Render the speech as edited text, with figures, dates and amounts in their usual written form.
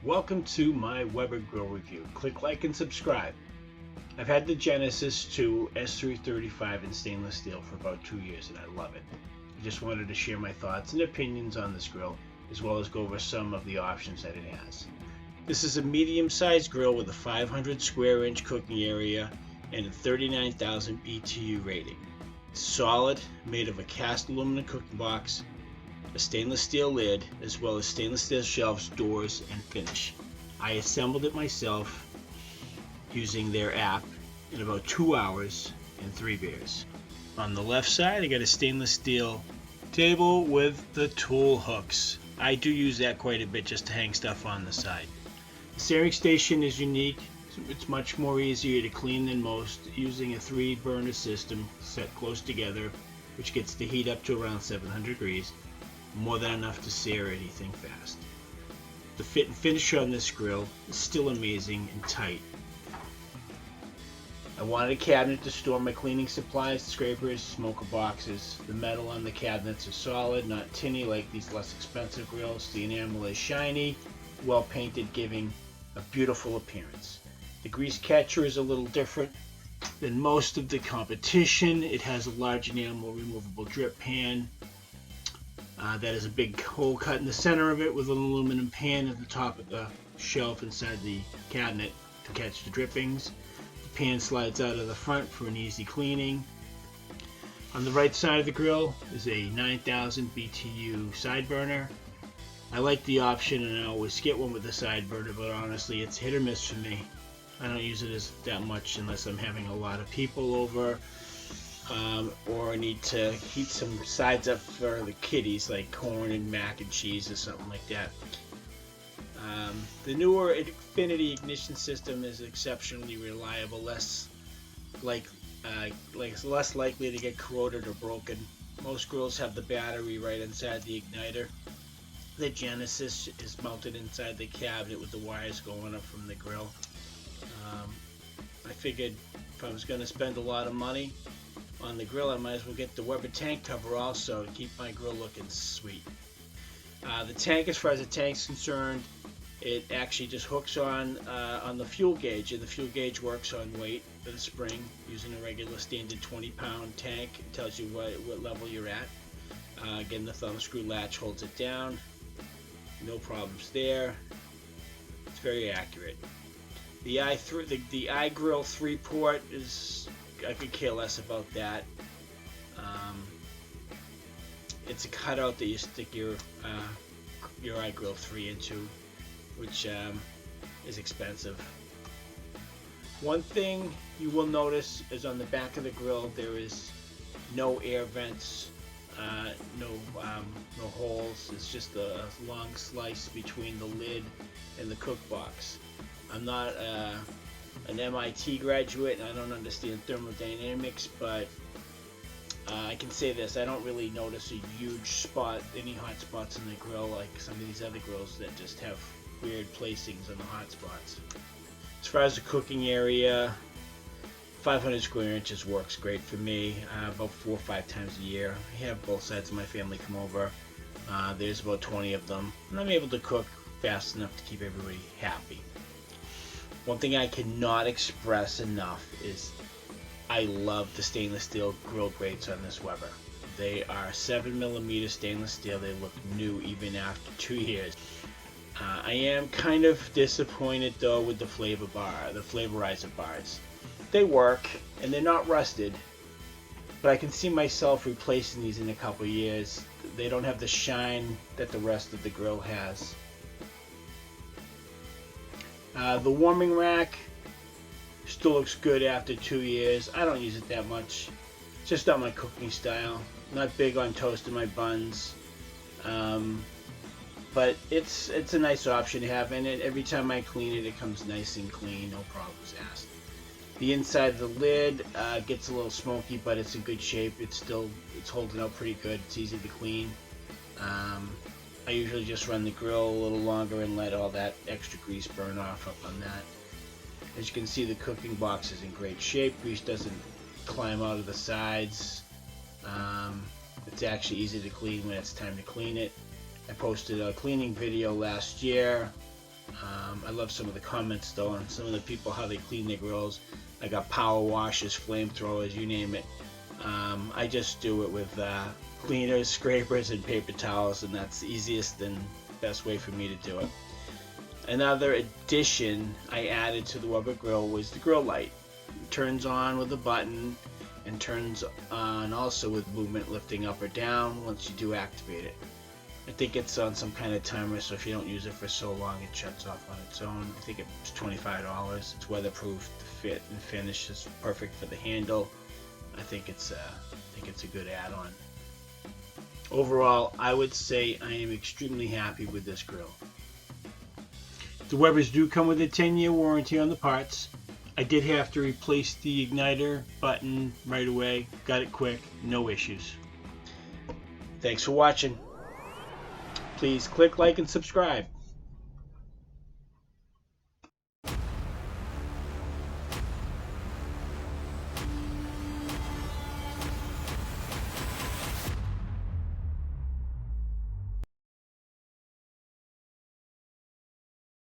Welcome to my Weber Grill review. Click like and subscribe. I've had the Genesis 2 S335 in stainless steel for about 2 years and I love it. I just wanted to share my thoughts and opinions on this grill, as well as go over some of the options that it has. This is a medium-sized grill with a 500 square inch cooking area and a 39,000 BTU rating. It's solid, made of a cast aluminum cooking box, a stainless steel lid, as well as stainless steel shelves, doors, and finish. I assembled it myself using their app in about 2 hours and 3 beers. On the left side, I got a stainless steel table with the tool hooks. I do use that quite a bit just to hang stuff on the side. The searing station is unique. It's much more easier to clean than most, using a 3-burner system set close together, which gets the heat up to around 700 degrees. More than enough to sear anything fast. The fit and finish on this grill is still amazing and tight. I wanted a cabinet to store my cleaning supplies, scrapers, smoker boxes. The metal on the cabinets are solid, not tinny like these less expensive grills. The enamel is shiny, well painted, giving a beautiful appearance. The grease catcher is a little different than most of the competition. It has a large enamel removable drip pan. That is a big hole cut in the center of it with an aluminum pan at the top of the shelf inside the cabinet to catch the drippings. The pan slides out of the front for an easy cleaning. On the right side of the grill is a 9,000 BTU side burner. I like the option and I always get one with the side burner, but honestly it's hit or miss for me. I don't use it that much unless I'm having a lot of people over. Or I need to heat some sides up for the kiddies, like corn and mac and cheese or something like that. The newer Infinity ignition system is exceptionally reliable, less likely to get corroded or broken. Most grills have the battery right inside the igniter. The Genesis is mounted inside the cabinet with the wires going up from the grill. I figured if I was going to spend a lot of money on the grill, I might as well get the Weber tank cover also to keep my grill looking sweet. The tank, as far as the tank's concerned, it actually just hooks on the fuel gauge, and the fuel gauge works on weight of the spring using a regular standard 20-pound tank. It tells you what level you're at. Again, the thumb screw latch holds it down. No problems there. It's very accurate. The iGrill 3-port is, I could care less about that. It's a cutout that you stick your iGrill 3 into, which is expensive. One thing you will notice is on the back of the grill there is no air vents, no holes. It's just a long slice between the lid and the cook box. I'm not an MIT graduate and I don't understand thermodynamics, but I can say this: I don't really notice a huge spot, any hot spots in the grill like some of these other grills that just have weird placings on the hot spots. As far as the cooking area, 500 square inches works great for me. About 4 or 5 times a year. I have both sides of my family come over. There's about 20 of them, and I'm able to cook fast enough to keep everybody happy. One thing I cannot express enough is I love the stainless steel grill grates on this Weber. They are 7mm stainless steel. They look new even after 2 years. I am kind of disappointed though with the flavorizer bars. They work and they're not rusted, but I can see myself replacing these in a couple years. They don't have the shine that the rest of the grill has. The warming rack still looks good after 2 years. I don't use it that much. It's just not my cooking style. Not big on toasting my buns. But it's a nice option to have, and every time I clean it, it comes nice and clean, no problems asked. The inside of the lid gets a little smoky, but it's in good shape. It's holding out pretty good. It's easy to clean. I usually just run the grill a little longer and let all that extra grease burn off up on that. As you can see, the cooking box is in great shape. Grease doesn't climb out of the sides. It's actually easy to clean when it's time to clean it. I posted a cleaning video last year I love some of the comments though on some of the people, how they clean their grills. I got power washers, flamethrowers, you name it. I just do it with cleaners, scrapers, and paper towels, and that's the easiest and best way for me to do it. Another addition I added to the Weber grill was the grill light. It turns on with a button and turns on also with movement lifting up or down once you do activate it. I think it's on some kind of timer, so if you don't use it for so long, it shuts off on its own. I think it's $25. It's weatherproof. The fit and finish is perfect for the handle. I think it's a good add-on. Overall, I would say I am extremely happy with this grill. The Webers do come with a 10-year warranty on the parts. I did have to replace the igniter button right away. Got it quick, no issues. Thanks for watching. Please click like and subscribe.